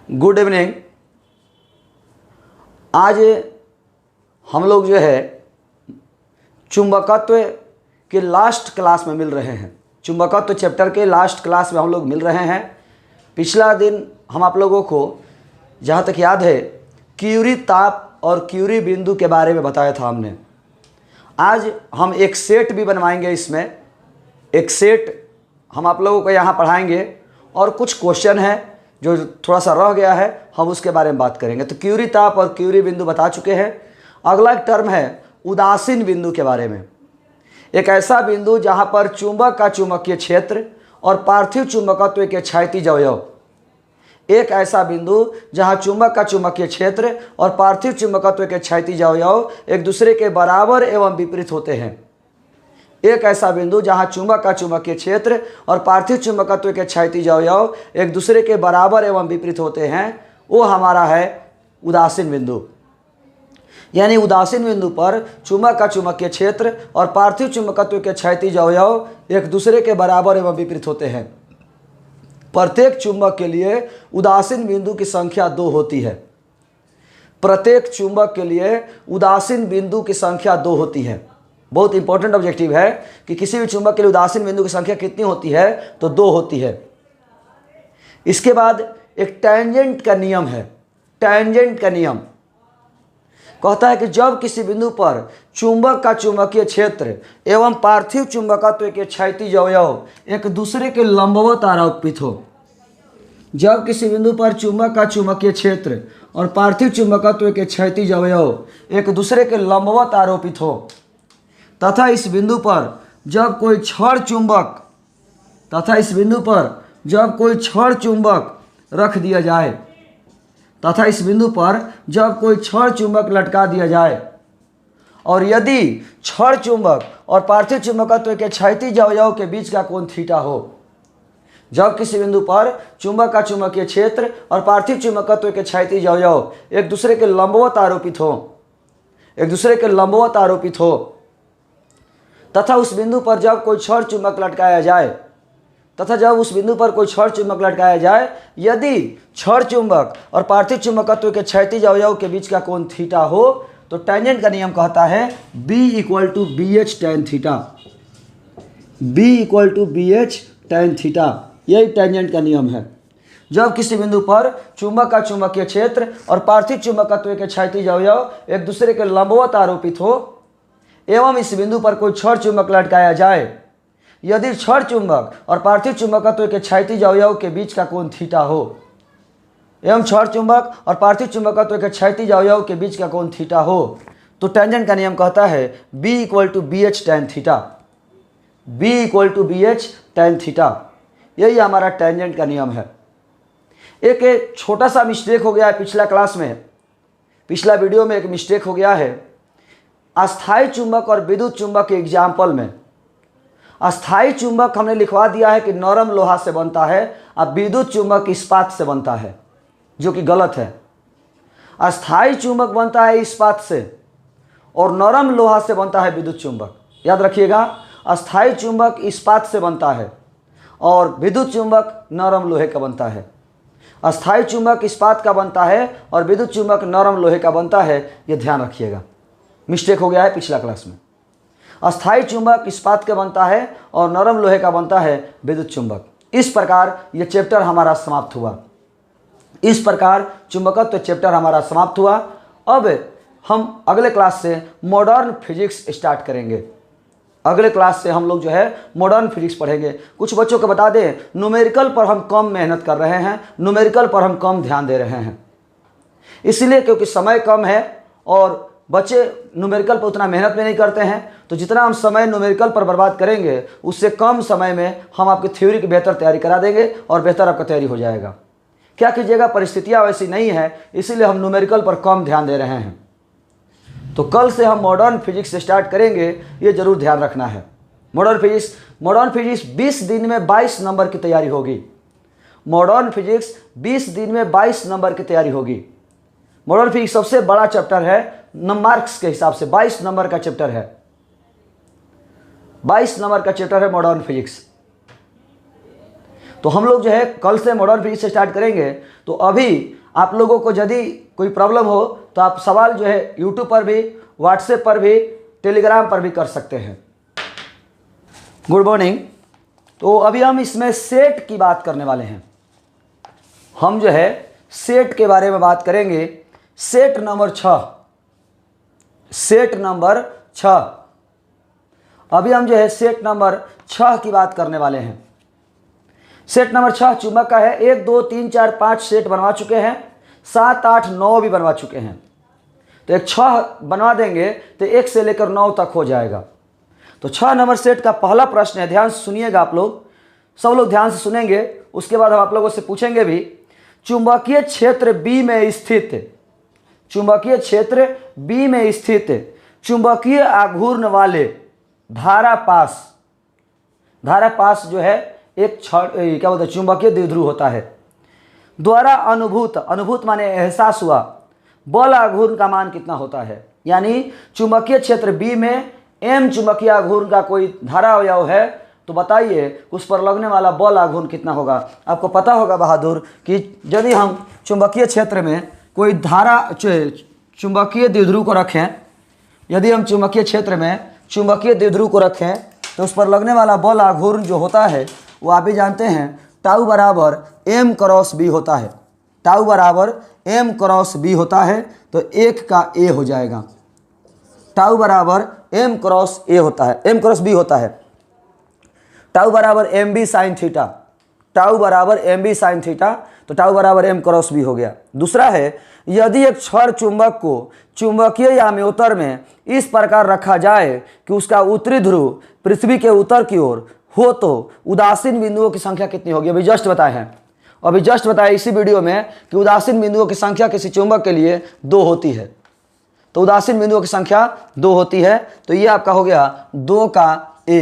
Good evening. आज हम लोग जो है चुंबकत्व के लास्ट क्लास में मिल रहे हैं। चुंबकत्व चैप्टर के लास्ट क्लास में हम लोग मिल रहे हैं। पिछला दिन हम आप लोगों को जहाँ तक याद है क्यूरी ताप और क्यूरी बिंदु के बारे में बताया था हमने। आज हम एक सेट भी बनवाएंगे। इसमें एक सेट हम आप लोगों को यहाँ पढ़ाएंगे और कुछ क्वेश्चन है जो थोड़ा सा रह गया है, हम उसके बारे में बात करेंगे। तो क्यूरी ताप और क्यूरी बिंदु बता चुके हैं। अगला एक टर्म है उदासीन बिंदु के बारे में। एक ऐसा बिंदु जहाँ पर चुंबक का चुंबकीय क्षेत्र और पार्थिव चुंबकत्व के क्षैतिज अवयव, एक ऐसा बिंदु जहाँ चुंबक का चुंबकीय क्षेत्र और पार्थिव चुंबकत्व के क्षैतिज अवयव एक दूसरे के बराबर एवं विपरीत होते हैं। एक ऐसा बिंदु जहाँ चुंबक का चुंबकीय क्षेत्र और पार्थिव चुंबकत्व के क्षैतिज अवयव एक दूसरे के बराबर एवं विपरीत होते हैं, वो हमारा है उदासीन बिंदु। यानी उदासीन बिंदु पर चुंबक का चुंबकीय क्षेत्र और पार्थिव चुंबकत्व के क्षैतिज अवयव एक दूसरे के बराबर एवं विपरीत होते हैं। प्रत्येक चुंबक के लिए उदासीन बिंदु की संख्या 2 होती है। प्रत्येक चुंबक के लिए उदासीन बिंदु की संख्या 2 होती है। बहुत इंपॉर्टेंट ऑब्जेक्टिव है कि किसी भी चुंबक के लिए उदासीन बिंदु की संख्या कितनी होती है, तो 2 होती है। इसके बाद एक टैंजेंट का नियम है। टैंजेंट का नियम कहता है कि जब किसी बिंदु पर चुंबक का चुंबकीय क्षेत्र एवं पार्थिव चुंबकत्व के क्षैतिज अवयव एक दूसरे के लंबवत आरोपित हो, जब किसी बिंदु पर चुंबक का चुंबकीय क्षेत्र और पार्थिव चुंबकत्व के क्षैतिज अवयव एक दूसरे के लंबवत आरोपित हो, तथा इस बिंदु पर जब कोई छड़ चुंबक रख दिया जाए, तथा इस बिंदु पर जब कोई छड़ चुंबक लटका दिया जाए, और यदि छड़ चुंबक और पार्थिव चुंबकत्व के क्षैतिज अवयव के बीच का कोण थीटा हो, जब किसी बिंदु पर चुंबक का चुंबकीय क्षेत्र और पार्थिव चुंबकत्व के क्षैतिज अवयव एक दूसरे के लंबवत आरोपित हो, तथा उस बिंदु पर जब कोई छड़ चुंबक लटकाया जाए, यदि छड़ चुंबक और पार्थिव चुंबकत्व के क्षैतिज अवयव के बीच का कोण थीटा हो, तो टैंजेंट का नियम कहता है B = BH tan theta. B = BH tan theta, यही टैंजेंट का नियम है। जब किसी बिंदु पर चुंबक का चुंबकीय क्षेत्र और पार्थिव चुंबकत्व के क्षैतिज अवयव एक दूसरे के लंबवत आरोपित हो एवं इस बिंदु पर कोई छड़ चुंबक लटकाया जाए, यदि छड़ चुंबक और पार्थिव चुंबकत्व के क्षैतिज अवयव के बीच का कोण थीटा हो एवं छड़ चुंबक और पार्थिव चुंबकत्व के क्षैतिज अवयव के बीच का कोण थीटा हो, तो टैंजेंट का नियम कहता है B = BH tan theta. B = BH tan theta, यही हमारा टैंजेंट का नियम है। एक छोटा सा मिस्टेक हो गया है पिछला वीडियो में एक मिस्टेक हो गया है। अस्थायी चुंबक और विद्युत चुंबक के एग्जाम्पल में अस्थायी चुंबक हमने लिखवा दिया है कि नरम लोहा से बनता है, और विद्युत चुंबक इस्पात से बनता है, जो कि गलत है। अस्थायी चुंबक बनता है इस्पात से और नरम लोहा से बनता है विद्युत चुंबक। याद रखिएगा, अस्थायी चुंबक इस्पात से बनता है और विद्युत चुंबक नरम लोहे का बनता है। अस्थायी चुंबक इस्पात का बनता है और विद्युत चुंबक नरम लोहे का बनता है, ये ध्यान रखिएगा। मिस्टेक हो गया है पिछला क्लास में। अस्थायी चुंबक इस्पात का बनता है और नरम लोहे का बनता है विद्युत चुंबक। इस प्रकार ये चैप्टर हमारा समाप्त हुआ। इस प्रकार चुंबकत्व चैप्टर हमारा समाप्त हुआ। अब हम अगले क्लास से मॉडर्न फिजिक्स स्टार्ट करेंगे। अगले क्लास से हम लोग जो है मॉडर्न फिजिक्स पढ़ेंगे। कुछ बच्चों को बता दें, न्यूमेरिकल पर हम कम मेहनत कर रहे हैं, न्यूमेरिकल पर हम कम ध्यान दे रहे हैं, इसलिए क्योंकि समय कम है और बच्चे न्यूमेरिकल पर उतना मेहनत में नहीं करते हैं। तो जितना हम समय न्यूमेरिकल पर बर्बाद करेंगे, उससे कम समय में हम आपकी थ्योरी की बेहतर तैयारी करा देंगे और बेहतर आपका तैयारी हो जाएगा। क्या कीजिएगा, परिस्थितियां वैसी नहीं है, इसीलिए हम न्यूमेरिकल पर कम ध्यान दे रहे हैं। तो कल से हम मॉडर्न फिजिक्स स्टार्ट करेंगे, ये जरूर ध्यान रखना है। मॉडर्न फिजिक्स 20 दिन में 22 नंबर की तैयारी होगी। मॉडर्न फिजिक्स 20 दिन में 22 नंबर की तैयारी होगी। मॉडर्न फिजिक्स सबसे बड़ा चैप्टर है, मार्क्स के हिसाब से 22 नंबर का चैप्टर है। 22 नंबर का चैप्टर है मॉडर्न फिजिक्स। तो हम लोग जो है कल से मॉडर्न फिजिक्स से स्टार्ट करेंगे। तो अभी आप लोगों को यदि कोई प्रॉब्लम हो तो आप सवाल जो है यूट्यूब पर भी, व्हाट्सएप पर भी, टेलीग्राम पर भी कर सकते हैं। Good morning. तो अभी हम इसमें सेट की बात करने वाले हैं। हम जो है सेट के बारे में बात करेंगे। Set number 6, set number 6। अभी हम जो है सेट नंबर 6 की बात करने वाले हैं। सेट नंबर 6 चुंबक का है। 1 2 3 4 5 सेट बनवा चुके हैं, 7 8 9 भी बनवा चुके हैं। तो एक 6 बनवा देंगे तो 1 से लेकर 9 तक हो जाएगा। तो 6 नंबर सेट का पहला प्रश्न है, ध्यान से सुनिएगा आप लोग, सब लोग ध्यान से सुनेंगे, उसके बाद हम आप लोगों से पूछेंगे भी। चुंबकीय क्षेत्र बी में स्थित, चुंबकीय क्षेत्र बी में स्थित चुंबकीय आघूर्ण वाले धारा पास, धारा पास जो है एक क्या बोलते हैं चुंबकीय द्विध्रुव होता है, द्वारा अनुभूत, अनुभूत माने एहसास हुआ, बल आघूर्ण का मान कितना होता है। यानी चुंबकीय क्षेत्र बी में एम चुंबकीय आघूर्ण का कोई धारा अवयव है तो बताइए उस पर लगने वाला बल आघूर्ण कितना होगा। आपको पता होगा बहादुर कि यदि हम चुंबकीय क्षेत्र में कोई धारा चुंबकीय द्विध्रुव को रखें, यदि हम चुंबकीय क्षेत्र में चुंबकीय द्विध्रुव को रखें तो उस पर लगने वाला बल आघूर्ण जो होता है वो आप भी जानते हैं, टाउ बराबर एम क्रॉस बी होता है। टाउ बराबर एम क्रॉस बी होता है तो 1 का ए हो जाएगा। टाउ बराबर एम क्रॉस ए होता है, एम क्रॉस बी होता है। टाउ बराबर M B sine theta, tau बराबर एम बी साइन थीटा, तो टाउ बराबर एम क्रॉस बी हो गया। दूसरा है, यदि एक छड़ चुंबक को चुंबकीय याम्योत्तर में इस प्रकार रखा जाए कि उसका उत्तरी ध्रुव पृथ्वी के उत्तर की ओर हो तो उदासीन बिंदुओं की संख्या कितनी होगी। अभी जस्ट बताए हैं, अभी जस्ट बताया इसी वीडियो में कि उदासीन बिंदुओं की संख्या किसी चुंबक के लिए 2 होती है। तो उदासीन बिंदुओं की संख्या 2 होती है, तो ये आपका हो गया 2 का ए।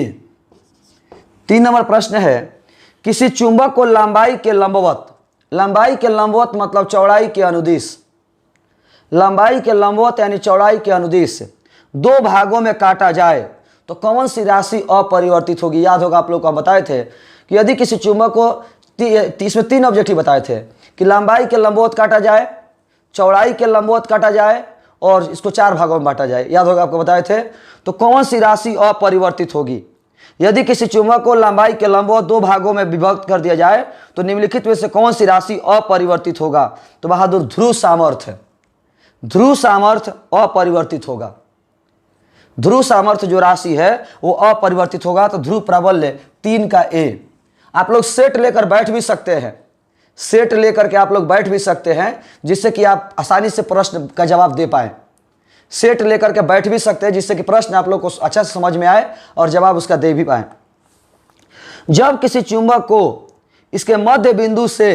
3 नंबर प्रश्न है, किसी चुंबक को लंबाई के लंबवत, लंबाई के लंबवत मतलब चौड़ाई के अनुदिश, लंबाई के लंबवत यानी चौड़ाई के अनुदिश 2 भागों में काटा जाए तो कौन सी राशि अपरिवर्तित होगी। याद होगा आप लोग को हम बताए थे कि यदि किसी चुंबक को इसमें 3 ऑब्जेक्टिव बताए थे कि लंबाई के लंबवत काटा जाए, चौड़ाई के लंबवत काटा जाए और इसको 4 भागों में बांटा जाए। याद होगा आपको बताए थे। तो कौन सी राशि अपरिवर्तित होगी। यदि किसी चुंबक को लंबाई के लंबवत 2 भागों में विभक्त कर दिया जाए तो निम्नलिखित में से कौन सी राशि अपरिवर्तित होगा। तो बहादुर ध्रुव सामर्थ्य, ध्रुव सामर्थ्य अपरिवर्तित होगा। ध्रुव सामर्थ्य जो राशि है वो अपरिवर्तित होगा। तो ध्रुव प्राबल्य 3 का ए। आप लोग सेट लेकर बैठ भी सकते हैं, सेट लेकर के आप लोग बैठ भी सकते हैं जिससे कि आप आसानी से प्रश्न का जवाब दे पाएं। सेट लेकर के बैठ भी सकते हैं जिससे कि प्रश्न आप लोग को अच्छा से समझ में आए और जवाब उसका दे भी पाएं। जब किसी चुंबक को इसके मध्य बिंदु से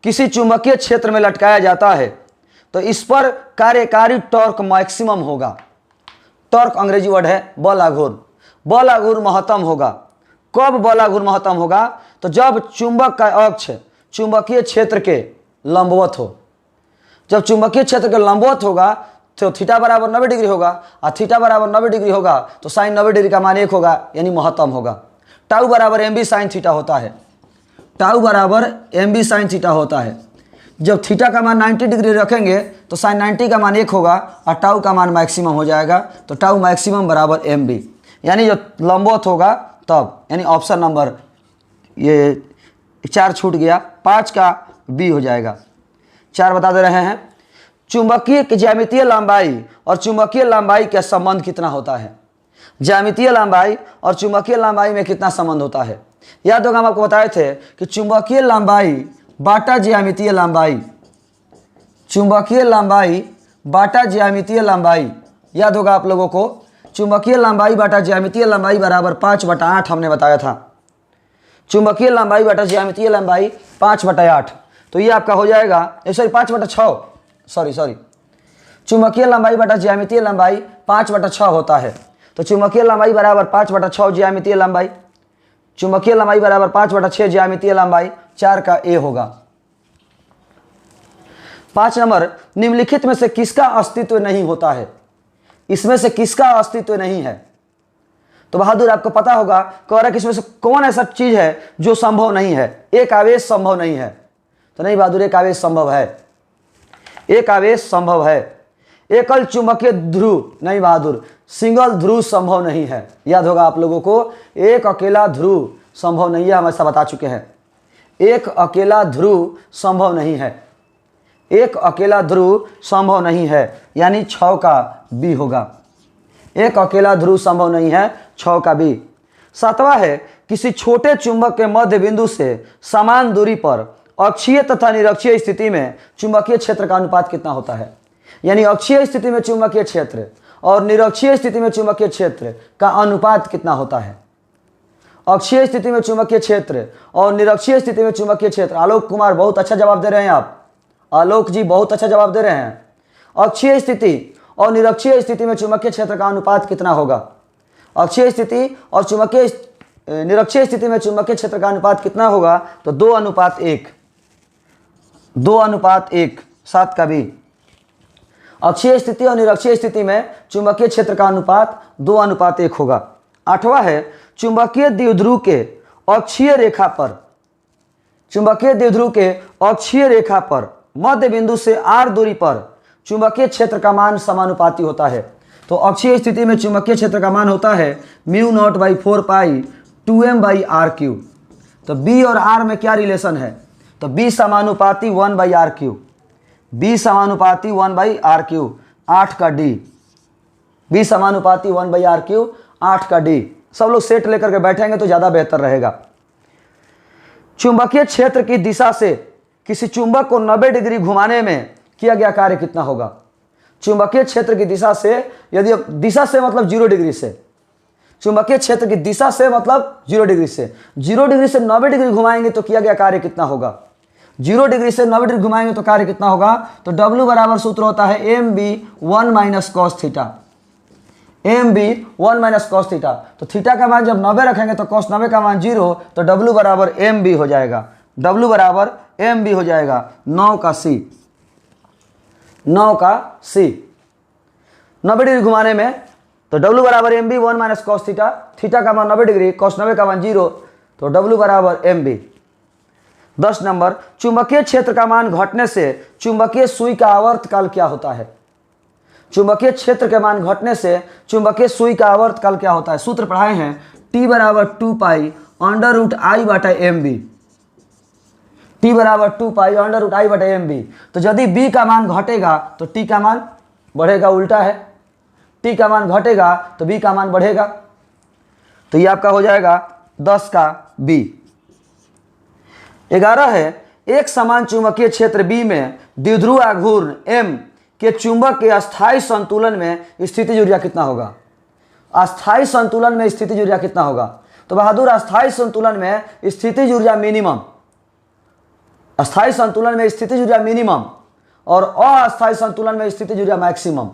किसी चुंबकीय क्षेत्र में लटकाया जाता है तो इस पर कार्यकारी टॉर्क मैक्सिमम होगा। टॉर्क अंग्रेजी वर्ड है बल आघूर्ण, बल आघूर्ण महत्तम होगा। कब बल आघूर्ण महत्तम होगा। तो जब चुंबक का अक्ष चुंबकीय क्षेत्र के लंबवत हो। जब चुंबकीय क्षेत्र के लंबवत होगा तो थीटा बराबर 90 डिग्री होगा, और थीटा बराबर 90 डिग्री होगा तो साइन 90 डिग्री का मान 1 होगा, यानी महत्तम होगा। टाउ बराबर एम बी साइन थीटा होता है, टाउ बराबर एम बी साइन थीटा होता है। जब थीटा का मान 90 डिग्री रखेंगे तो साइन 90 का मान 1 होगा और टाउ का मान मैक्सिमम हो जाएगा। तो टाउ मैक्सिमम बराबर एम बी, यानी जो लंबवत होगा तब, यानी ऑप्शन नंबर ये 4 छूट गया, 5 का बी हो जाएगा। 4 बता दे रहे हैं। चुंबकीय ज्यामितीय लंबाई और चुंबकीय लंबाई का संबंध कितना होता है। ज्यामितीय लंबाई और चुंबकीय लंबाई में कितना संबंध होता है। याद होगा हम आपको बताए थे कि चुंबकीय लंबाई बाटा ज्यामितीय लंबाई, चुंबकीय लंबाई बाटा ज्यामितीय लंबाई, याद होगा आप लोगों को। चुंबकीय लंबाई बाटा ज्यामितीय लंबाई बराबर 5/8 हमने बताया था। चुंबकीय लंबाई बाटा ज्यामितीय लंबाई 5/8, तो ये आपका हो जाएगा 5/6, सॉरी चुंबकीय लंबाई बटा ज्यामितीय लंबाई 5/6 होता है। तो चुंबकीय लंबाई बराबर 5/6 ज्यामितीय लंबाई, चुंबकीय लंबाई बराबर 5/6 ज्यामितीय लंबाई, 4 का ए होगा। 5 नंबर, निम्नलिखित में से किसका अस्तित्व नहीं होता है। इसमें से किसका अस्तित्व नहीं है। तो बहादुर आपको पता होगा कह रहा है कि इसमें से कौन ऐसा चीज है जो संभव नहीं है। एक आवेश संभव नहीं है। तो नहीं बहादुर, एक आवेश संभव है, एक आवेश संभव है। एकल चुंबकीय ध्रुव, नहीं बहादुर, सिंगल ध्रुव संभव नहीं है। याद होगा आप लोगों को, एक अकेला ध्रुव संभव नहीं है, हम ऐसा बता चुके हैं। एक अकेला ध्रुव संभव नहीं है, एक अकेला ध्रुव संभव नहीं है, यानी 6 का बी होगा। एक अकेला ध्रुव संभव नहीं है, 6 का बी। 7वां है, किसी छोटे चुंबक के मध्य बिंदु से समान दूरी पर अक्षीय तथा निरक्षीय स्थिति में चुंबकीय क्षेत्र का अनुपात कितना होता है। यानी अक्षीय स्थिति में चुंबकीय क्षेत्र और निरक्षीय स्थिति में चुंबकीय क्षेत्र का अनुपात कितना होता है। अक्षीय स्थिति में चुंबकीय क्षेत्र और निरक्षीय स्थिति में चुंबकीय क्षेत्र। आलोक कुमार बहुत अच्छा जवाब दे रहे हैं आप, आलोक जी बहुत अच्छा जवाब दे रहे हैं। अक्षीय स्थिति और निरक्षीय स्थिति में चुंबकीय क्षेत्र का अनुपात कितना होगा। अक्षीय स्थिति और चुंबकीय निरक्षीय स्थिति में चुंबकीय क्षेत्र का अनुपात कितना होगा, तो 2:1, 2:1, 7 का बी। अक्षीय स्थिति और निरक्षीय स्थिति में चुंबकीय क्षेत्र का अनुपात 2:1 होगा। 8वां है, चुंबकीय द्विध्रुव के अक्षीय रेखा पर, चुंबकीय द्विध्रुव के अक्षीय रेखा पर मध्य बिंदु से r दूरी पर चुंबकीय क्षेत्र का मान समानुपाती होता है। तो अक्षीय स्थिति में चुंबकीय क्षेत्र का मान होता है μ0/4 पाई 2m/r³। तो b और r में क्या रिलेशन है, तो b समानुपाती 1/r³, b समानुपाती 1/r³, 8 का d, b समानुपाती 1/r³, 8 का d। सब लोग सेट लेकर के बैठेंगे तो ज़्यादा बेहतर रहेगा। चुंबकीय क्षेत्र की दिशा से किसी चुंबक को 90 डिग्री घुमाने में किया गया कार्य कितना होगा। चुंबकीय क्षेत्र की दिशा से, यदि दिशा से मतलब 0 डिग्री से, चुंबकीय क्षेत्र की दिशा से मतलब 0 डिग्री से, 0 डिग्री से 90 डिग्री घुमाएंगे तो किया गया कार्य कितना होगा। 0 डिग्री से 90 डिग्री घुमाएंगे तो कार्य कितना होगा, तो W बराबर सूत्र होता है mb1 - cos theta, mb1 - cos theta. तो थीटा का मान जब 90 रखेंगे तो cos 90 का मान 0, तो W बराबर mb हो जाएगा, W बराबर mb हो जाएगा 9 का c, 9 का c। 90 डिग्री घुमाने में तो W बराबर mb1 - cos थीटा, थीटा का मान 90 डिग्री, cos 90 का मान 0, तो W बराबर mb। 10 नंबर, चुंबकीय क्षेत्र का मान घटने से चुंबकीय सुई का आवर्तकाल क्या होता है। चुंबकीय क्षेत्र के मान घटने से चुंबकीय सुई का आवर्तकाल क्या होता है। सूत्र पढ़ाए हैं, T बराबर 2 पाई √I/mb, T बराबर 2 पाई √I/mb। तो यदि B का मान घटेगा तो T का मान बढ़ेगा, उल्टा है, T का मान घटेगा तो B का मान बढ़ेगा। तो ये आपका हो जाएगा 10 का B। 11 है, एक समान चुंबकीय क्षेत्र B में द्विध्रुव आघूर्ण M के चुंबक के अस्थायी संतुलन में स्थितिज ऊर्जा कितना होगा। अस्थायी संतुलन में स्थितिज ऊर्जा कितना होगा, तो बहादुर अस्थायी संतुलन में स्थितिज ऊर्जा मिनिमम, अस्थायी संतुलन में स्थितिज ऊर्जा मिनिमम और अस्थायी संतुलन में स्थितिज ऊर्जा मैक्सिमम।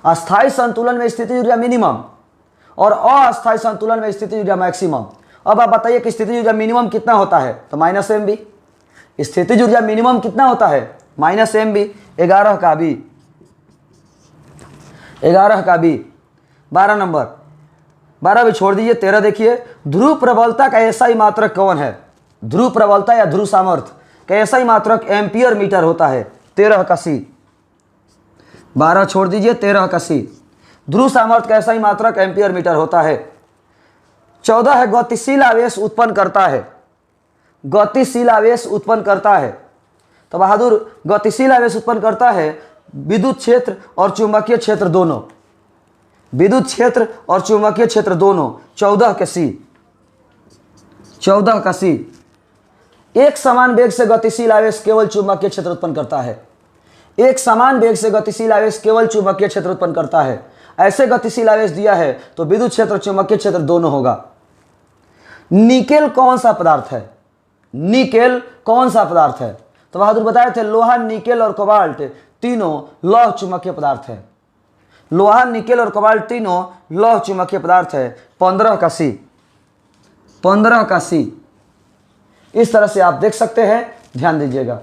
अस्थायी संतुलन में स्थितिज ऊर्जा मिनिमम और अस्थायी संतुलन में स्थितिज ऊर्जा मैक्सिमम। अब आप बताइए कि स्थितिज ऊर्जा मिनिमम कितना होता है, तो -mb। स्थितिज ऊर्जा मिनिमम कितना होता है, -mb। 11 का बी, 11 का बी। 12 नंबर, 12 भी छोड़ दीजिए, 13 देखिए, ध्रुव प्रबलता का ऐसा ही मात्रक कौन है। ध्रुव प्रबलता या ध्रुव सामर्थ्य का ऐसा ही मात्रक एम्पियर मीटर होता है। 13 का सी, 12 छोड़ दीजिए, 13 का सी। ध्रुव सामर्थ्य का ऐसा ही मात्रक एम्पियर मीटर होता है। 14 है, गतिशील आवेश उत्पन्न करता है, गतिशील आवेश उत्पन्न करता है। तो बहादुर गतिशील आवेश उत्पन्न करता है विद्युत क्षेत्र और चुंबकीय क्षेत्र दोनों, विद्युत क्षेत्र और चुंबकीय क्षेत्र दोनों। 14 के सी, 14 का सी। एक समान वेग से गतिशील आवेश केवल चुंबकीय क्षेत्र उत्पन्न करता है, एक समान वेग से गतिशील आवेश केवल चुंबकीय क्षेत्र उत्पन्न करता है। ऐसे गतिशील आवेश दिया है तो विद्युत क्षेत्र और चुंबकीय क्षेत्र दोनों होगा। निकेल कौन सा पदार्थ है, निकेल कौन सा पदार्थ है, तो बहादुर बताए थे लोहा, निकेल और कोबाल्ट तीनों लौह चुंबकीय पदार्थ है। लोहा, निकेल और कोबाल्ट तीनों लौह चुंबकीय पदार्थ है। 15 का सी, 15 का सी। इस तरह से आप देख सकते हैं, ध्यान दीजिएगा।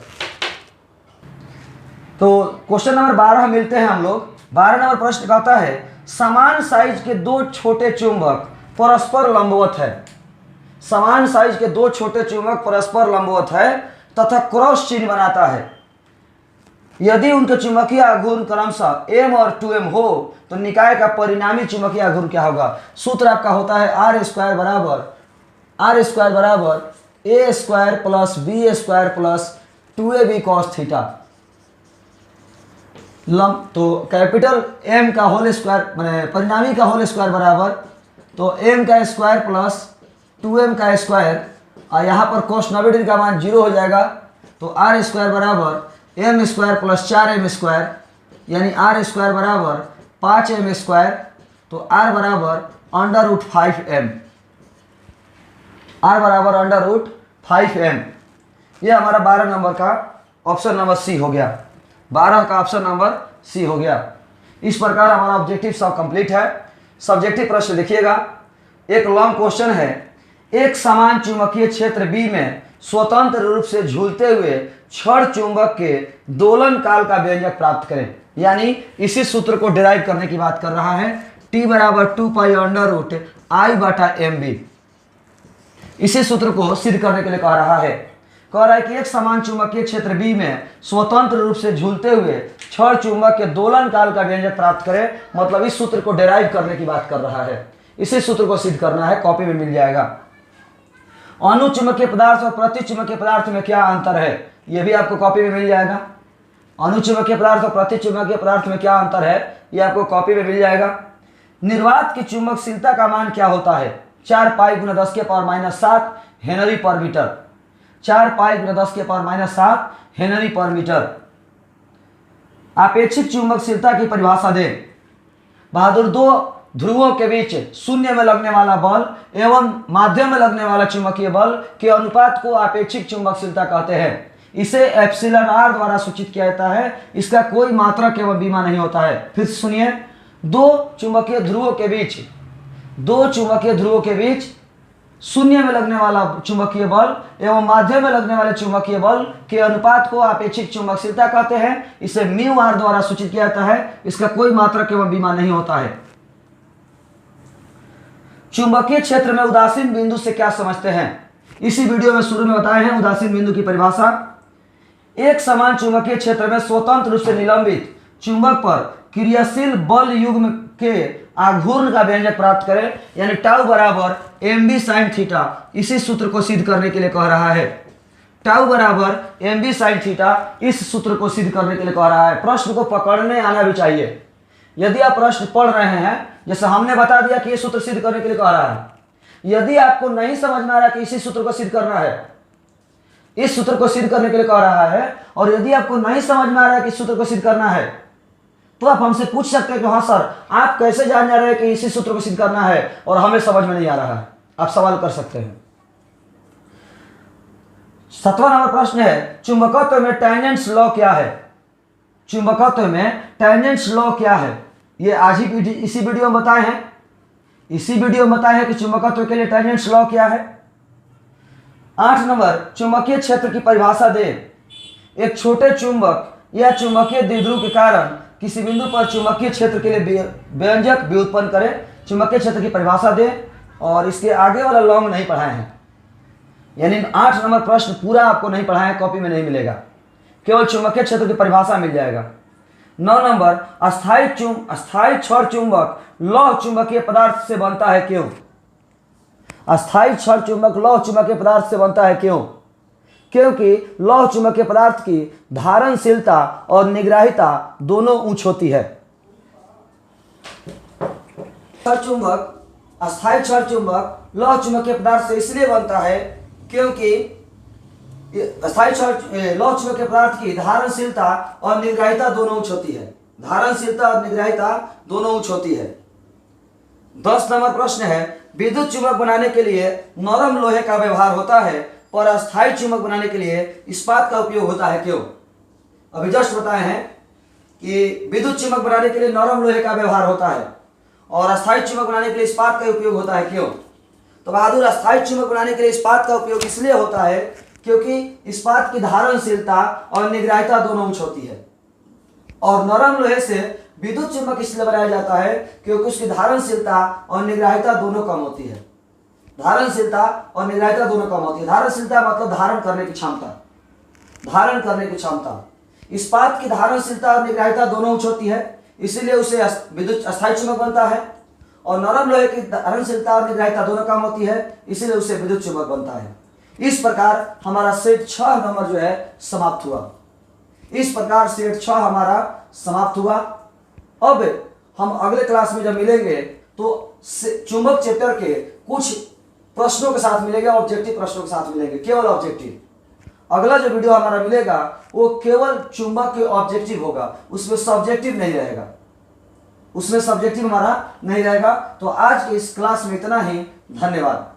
तो क्वेश्चन नंबर 12 मिलते हैं हम लोग। 12 नंबर प्रश्न कहता है, समान साइज के दो छोटे चुंबक परस्पर लंबवत है। समान साइज के दो छोटे चुंबक परस्पर लंबवत है, तथा क्रॉस चिन्ह बनाता है, यदि उनके चुंबकीय आघूर्ण क्रमशः m और 2m हो तो निकाय का परिणामी चुंबकीय आघूर्ण क्या होगा। सूत्र आपका होता है आर स्क्वायर बराबर A square plus B square plus 2ab cos theta. तो कैपिटल M का होल स्क्वायर मैंने परिणामी का होल स्क्वायर बराबर, तो m का स्क्वायर प्लस 2m का स्क्वायर, और यहाँ पर cos 90 डिग्री का मान 0 हो जाएगा, तो आर स्क्वायर बराबर m square plus 4m square, यानी आर स्क्वायर बराबर 5m स्क्वायर, तो r बराबर अंडर रूट 5m, r बराबर अंडर रूट 5m। ये हमारा 12 नंबर का ऑप्शन नंबर सी हो गया, 12 का ऑप्शन नंबर सी हो गया। इस प्रकार हमारा ऑब्जेक्टिव सब कंप्लीट है। सब्जेक्टिव प्रश्न देखिएगा, एक लॉन्ग क्वेश्चन है, एक समान चुंबकीय क्षेत्र बी में स्वतंत्र रूप से झूलते हुए छड़ चुंबक के दोलन काल का व्यंजक प्राप्त करें। यानी इसी सूत्र को डिराइव करने की बात कर रहा है, T बराबर 2 पाई अंडर रूट I बटा MB। इसी सूत्र को सिद्ध करने के लिए कह रहा है कि एक समान चुंबकीय क्षेत्र बी में स्वतंत्र रूप से झूलते हुए छड़ चुंबक के दोलन काल का व्यंजक प्राप्त करें। मतलब इस सूत्र को डिराइव करने की बात कर रहा है, इसी सूत्र को सिद्ध करना है, कॉपी में मिल जाएगा। अनुचुंबकीय पदार्थ और प्रतिचुंबकीय पदार्थ में क्या अंतर है, यह भी आपको कॉपी में मिल जाएगा। अनुचुंबकीय पदार्थ और प्रतिचुंबकीय पदार्थ में क्या अंतर है, यह आपको कॉपी में मिल जाएगा। निर्वात की चुंबकशीलता का मान क्या होता है, 4 पाई गुना 10 के पावर माइनस 7 हेनरी पर मीटर, 4 पाई गुना 10 के पावर माइनस 7 हेनरी पर मीटर। आपेक्षिक चुंबकशीलता की परिभाषा दें। बहादुर, दो ध्रुवों के बीच शून्य में लगने वाला बल एवं माध्यम में लगने वाला चुंबकीय बल के अनुपात को आपेक्षिक चुंबकशीलता कहते हैं। इसे एप्सिलॉन आर द्वारा सूचित किया जाता है, इसका कोई मात्रक एवं बीमा नहीं होता है। फिर सुनिए, दो चुंबकीय ध्रुवों के बीच शून्य में लगने वाला चुंबकीय बल एवं माध्यम में लगने वाले चुंबकीय बल के अनुपात को आपेक्षिक चुंबकशीलता कहते हैं। इसे म्यू आर द्वारा सूचित किया जाता है, इसका कोई मात्रक एवं बीमा नहीं होता है। चुंबकीय क्षेत्र में उदासीन बिंदु से क्या समझते हैं, इसी वीडियो में शुरू में बताए हैं उदासीन बिंदु की परिभाषा। एक समान चुंबकीय क्षेत्र में स्वतंत्र रूप से निलंबित चुंबक पर क्रियाशील बल युग्म के आघूर्ण का व्यंजक प्राप्त करें, यानी टाउ बराबर mb sin थीटा। इसी सूत्र को सिद्ध करने के लिए कह रहा है, टाउ बराबर mb sin थीटा, इस सूत्र को सिद्ध करने के लिए कह रहा है। प्रश्न को पकड़ने आना भी चाहिए। यदि आप प्रश्न पढ़ रहे हैं, जैसे हमने बता दिया कि ये सूत्र सिद्ध करने के लिए कह रहा है, यदि आपको नहीं समझ में आ रहा कि इसी सूत्र को सिद्ध करना है, इस सूत्र को सिद्ध करने के लिए कह रहा है, और यदि आपको नहीं समझ में आ रहा है कि इस सूत्र को सिद्ध करना है, तो आप हमसे पूछ सकते हैं कि हाँ सर, आप कैसे जान जा रहे हैं कि इसी सूत्र को सिद्ध करना है और हमें समझ में नहीं आ रहा है। आप सवाल कर सकते हैं। 7वां नंबर प्रश्न है, चुंबकत्व में टैंजेंट्स लॉ क्या है। चुंबकत्व में टैंजेंट्स लॉ क्या है, ये आज ही इसी वीडियो में बताए हैं कि चुंबकत्व के लिए टैंजेंट्स लॉ क्या है। 8 नंबर, चुंबकीय क्षेत्र की परिभाषा दे। एक छोटे चुंबक या चुंबकीय द्विध्रुव के कारण किसी बिंदु पर चुंबकीय क्षेत्र के लिए व्यंजक व्युत्पन्न करें। चुंबकीय क्षेत्र की परिभाषा दे, और इसके आगे वाला लॉन्ग नहीं पढ़ाए हैं, यानी 8 नंबर प्रश्न पूरा आपको नहीं पढ़ाए हैं, कॉपी में नहीं मिलेगा, केवल चुंबकीय क्षेत्र की परिभाषा मिल जाएगा। 9 नंबर, अस्थायी छड़ चुंबक लौह चुंबकीय पदार्थ से बनता है क्यों। अस्थायी छड़ चुंबक लौह चुंबकीय पदार्थ से बनता है क्यों, क्योंकि लौह चुंबकीय पदार्थ की धारणशीलता और निग्राहिता दोनों उच्च होती है। अस्थायी छड़ चुंबक लौह चुंबकीय पदार्थ से इसलिए बनता है क्योंकि अस्थायी लौह चुंबकीय पदार्थ की धारणशीलता और निग्राहिता दोनों उच्च होती है। धारणशीलता और निग्राहिता दोनों उच्च होती है। 10 नंबर प्रश्न है, विद्युत चुंबक बनाने के लिए नरम लोहे का व्यवहार होता है, पर अस्थायी चुंबक बनाने के लिए इस्पात का उपयोग होता है क्यों। अभी जस्ट बताए हैं कि विद्युत चुंबक बनाने के लिए नरम लोहे का व्यवहार होता है और अस्थायी चुंबक बनाने के लिए इस्पात का उपयोग होता है क्यों। तो बहादुर, अस्थायी चुंबक बनाने के लिए इस्पात का उपयोग इसलिए होता है क्योंकि इस्पात की धारणशीलता और निग्राहिता दोनों उच्च होती है, और नरम लोहे से विद्युत चुंबक इसलिए बनाया जाता है क्योंकि उसकी धारणशीलता और निग्राहिता दोनों कम होती है। धारणशीलता और निग्राहिता दोनों कम होती है। धारणशीलता मतलब धारण करने की क्षमता, धारण करने की क्षमता। इस्पात की धारणशीलता और निग्राहिता दोनों उच्च होती है, इसीलिए उसे विद्युत अस्थायी चुंबक बनता है। और नरम लोहे की धारणशीलता और निग्राहिता दोनों कम होती है, इसीलिए उसे विद्युत चुंबक बनता है। इस प्रकार हमारा सेट 6 नंबर जो है समाप्त हुआ। इस प्रकार सेट 6 हमारा समाप्त हुआ। अब हम अगले क्लास में जब मिलेंगे तो चुंबक चैप्टर के कुछ प्रश्नों के साथ मिलेंगे, ऑब्जेक्टिव प्रश्नों के साथ मिलेंगे, केवल ऑब्जेक्टिव। अगला जो वीडियो हमारा मिलेगा वो केवल चुंबक के ऑब्जेक्टिव होगा, उसमें सब्जेक्टिव नहीं रहेगा, उसमें सब्जेक्टिव हमारा नहीं रहेगा। तो आज के इस क्लास में इतना ही, धन्यवाद।